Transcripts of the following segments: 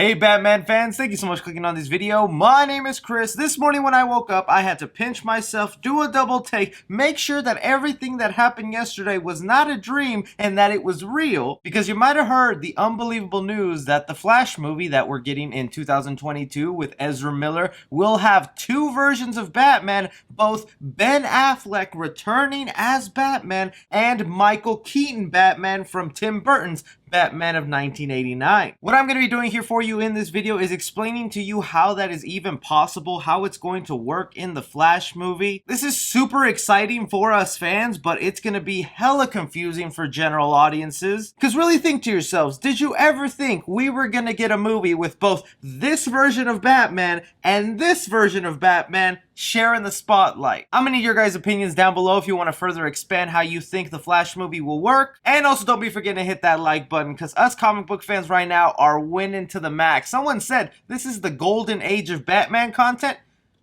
Hey Batman fans, thank you so much for clicking on this video. My name is Chris. This morning when I woke up, I had to pinch myself, do a double take, make sure that everything that happened yesterday was not a dream and that it was real. Because you might have heard the unbelievable news that the Flash movie that we're getting in 2022 with Ezra Miller will have two versions of Batman, both Ben Affleck returning as Batman and Michael Keaton Batman from Tim Burton's Batman of 1989. What I'm going to be doing here for you in this video is explaining to you how that is even possible, how it's going to work in the Flash movie. This is super exciting for us fans, but it's going to be hella confusing for general audiences. Because really think to yourselves, did you ever think we were going to get a movie with both this version of Batman and this version of Batman sharing the spotlight? I'm gonna need your guys' opinions down below if you want to further expand how you think the Flash movie will work. And also don't be forgetting to hit that like button, because us comic book fans right now are winning to the max. Someone said this is the golden age of Batman content.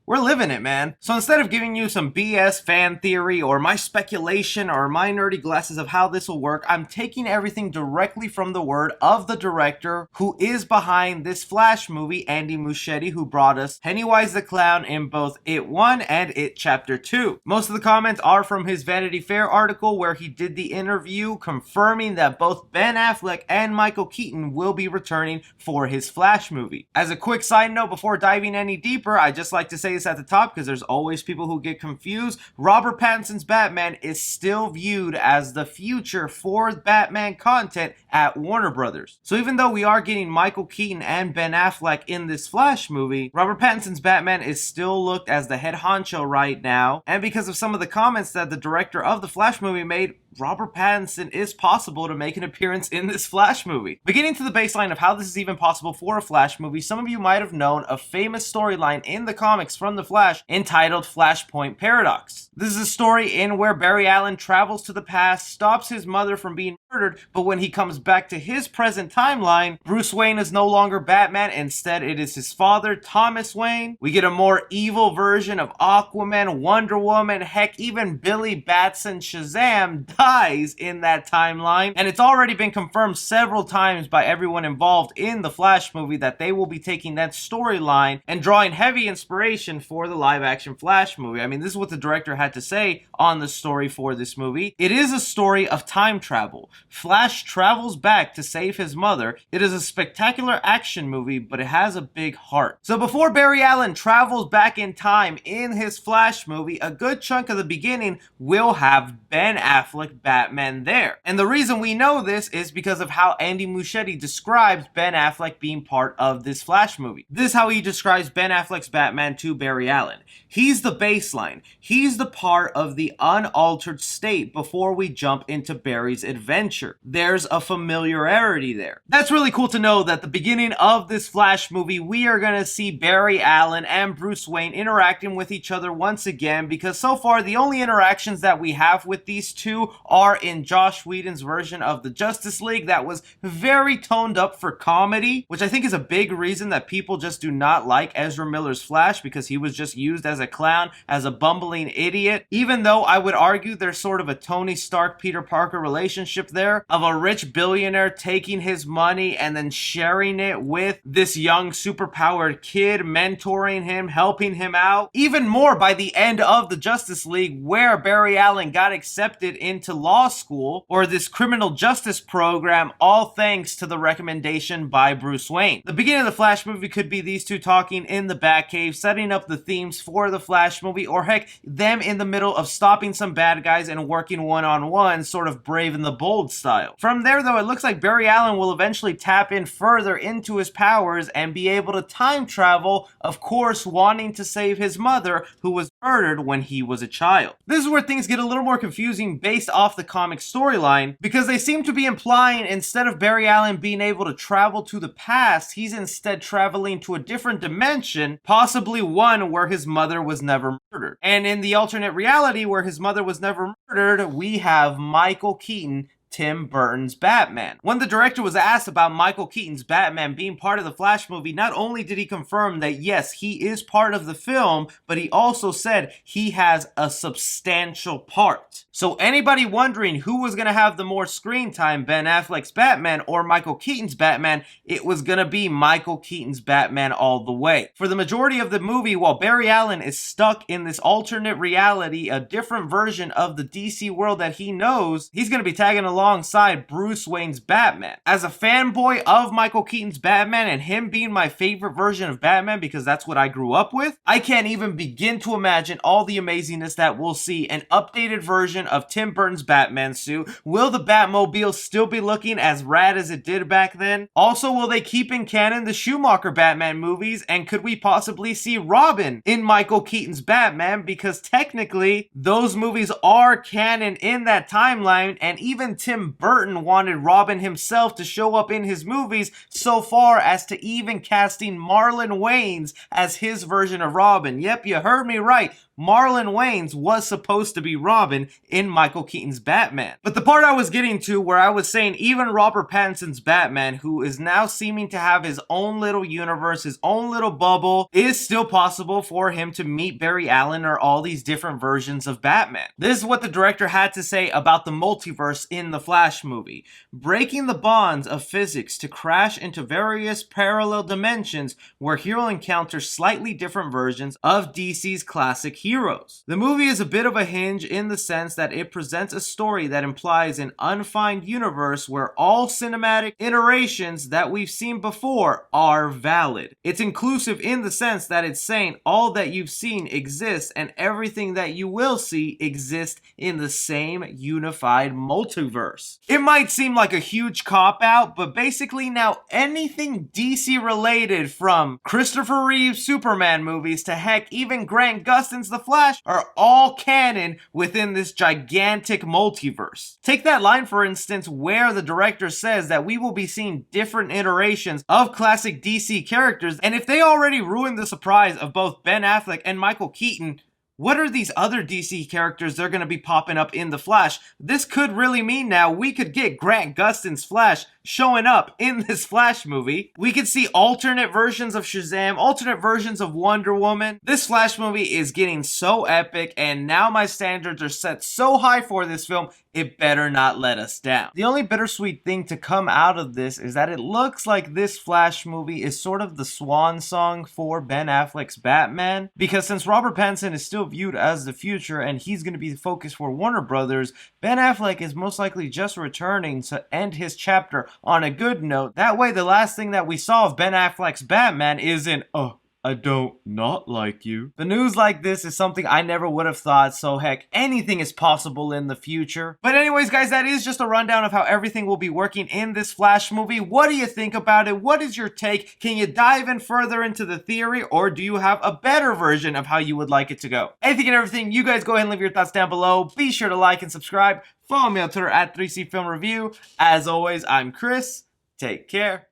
We're living it, man. So instead of giving you some BS fan theory or my speculation or my nerdy glasses of how this will work, I'm taking everything directly from the word of the director who is behind this Flash movie, Andy Muschietti, who brought us Pennywise the Clown in both It 1 and It Chapter 2. Most of the comments are from his Vanity Fair article where he did the interview confirming that both Ben Affleck and Michael Keaton will be returning for his Flash movie. As a quick side note before diving any deeper, I'd just like to say at the top because there's always people who get confused. Robert Pattinson's Batman is still viewed as the future for Batman content at Warner Brothers. So even though we are getting Michael Keaton and Ben Affleck in this Flash movie, Robert Pattinson's Batman is still looked as the head honcho right now. And because of some of the comments that the director of the Flash movie made, Robert Pattinson is possible to make an appearance in this Flash movie. Beginning to the baseline of how this is even possible for a Flash movie, some of you might have known a famous storyline in the comics from the Flash entitled Flashpoint Paradox. This is a story in where Barry Allen travels to the past, stops his mother from being murdered, but when he comes back to his present timeline, Bruce Wayne is no longer Batman. Instead, it is his father, Thomas Wayne. We get a more evil version of Aquaman, Wonder Woman, heck, even Billy Batson Shazam dies in that timeline. And it's already been confirmed several times by everyone involved in the Flash movie that they will be taking that storyline and drawing heavy inspiration for the live-action Flash movie. I mean, this is what the director had to say on the story for this movie. It is a story of time travel. Flash travels back to save his mother. It is a spectacular action movie, but it has a big heart. So before Barry Allen travels back in time in his Flash movie, a good chunk of the beginning will have Ben Affleck Batman there. And the reason we know this is because of how Andy Muschietti describes Ben Affleck being part of this Flash movie. This is how he describes Ben Affleck's Batman to Barry Allen. He's the baseline. He's the part of the unaltered state before we jump into Barry's adventure. There's a familiarity there. That's really cool to know that the beginning of this Flash movie, we are going to see Barry Allen and Bruce Wayne interacting with each other once again, because so far the only interactions that we have with these two are in Joss Whedon's version of the Justice League that was very toned up for comedy, which I think is a big reason that people just do not like Ezra Miller's Flash, because he was just used as a clown, as a bumbling idiot. Even though I would argue there's sort of a Tony Stark, Peter Parker relationship there of a rich billionaire taking his money and then sharing it with this young superpowered kid, mentoring him, helping him out. Even more by the end of the Justice League, where Barry Allen got accepted into law school or this criminal justice program, all thanks to the recommendation by Bruce Wayne. The beginning of the Flash movie could be these two talking in the Batcave, setting up the themes for the Flash movie, or heck, them in the middle of stopping some bad guys and working one-on-one, sort of Brave and the Bold style. From there though, it looks like Barry Allen will eventually tap in further into his powers and be able to time travel, of course wanting to save his mother, who was murdered when he was a child. This is where things get a little more confusing based off the comic storyline, because they seem to be implying instead of Barry Allen being able to travel to the past, he's instead traveling to a different dimension, possibly one where his mother was never murdered. And in the alternate reality where his mother was never murdered, we have Michael Keaton Tim Burton's Batman. When the director was asked about Michael Keaton's Batman being part of the Flash movie, not only did he confirm that yes, he is part of the film, but he also said he has a substantial part. So anybody wondering who was going to have the more screen time, Ben Affleck's Batman or Michael Keaton's Batman, it was going to be Michael Keaton's Batman all the way. For the majority of the movie, while Barry Allen is stuck in this alternate reality, a different version of the DC world that he knows, he's going to be tagging alongside Bruce Wayne's Batman. As a fanboy of Michael Keaton's Batman and him being my favorite version of Batman because that's what I grew up with, I can't even begin to imagine all the amazingness that we'll see. An updated version of Tim Burton's Batman suit. Will the Batmobile still be looking as rad as it did back then? Also, will they keep in canon the Schumacher Batman movies, and could we possibly see Robin in Michael Keaton's Batman, because technically those movies are canon in that timeline, and even Tim Burton wanted Robin himself to show up in his movies, so far as to even casting Marlon Wayans as his version of Robin. Yep, you heard me right. Marlon Wayans was supposed to be Robin in Michael Keaton's Batman. But the part I was getting to where I was saying even Robert Pattinson's Batman, who is now seeming to have his own little universe, his own little bubble, is still possible for him to meet Barry Allen or all these different versions of Batman. This is what the director had to say about the multiverse in the Flash movie. Breaking the bonds of physics to crash into various parallel dimensions where hero encounters slightly different versions of DC's classic heroes. The movie is a bit of a hinge in the sense that it presents a story that implies an undefined universe where all cinematic iterations that we've seen before are valid. It's inclusive in the sense that it's saying all that you've seen exists and everything that you will see exists in the same unified multiverse. It might seem like a huge cop-out, but basically now anything DC related, from Christopher Reeve's Superman movies to heck even Grant Gustin's The Flash, are all canon within this gigantic multiverse. Take that line for instance where the director says that we will be seeing different iterations of classic DC characters, and if they already ruined the surprise of both Ben Affleck and Michael Keaton, what are these other DC characters they're going to be popping up in The Flash? This could really mean now we could get Grant Gustin's Flash showing up in this Flash movie. We could see alternate versions of Shazam, alternate versions of Wonder Woman. This Flash movie is getting so epic, and now my standards are set so high for this film, it better not let us down. The only bittersweet thing to come out of this is that it looks like this Flash movie is sort of the swan song for Ben Affleck's Batman, because since Robert Pattinson is still viewed as the future and he's going to be the focus for Warner Brothers, Ben Affleck is most likely just returning to end his chapter on a good note. That way the last thing that we saw of Ben Affleck's Batman isn't, "Oh, I don't not like you." The news like this is something I never would have thought, so heck, anything is possible in the future. But anyways guys, that is just a rundown of how everything will be working in this Flash movie. What do you think about it? What is your take? Can you dive in further into the theory, or do you have a better version of how you would like it to go? Anything and everything, you guys go ahead and leave your thoughts down below. Be sure to like and subscribe. Follow me on Twitter at 3C Film Review. As always, I'm Chris. Take care.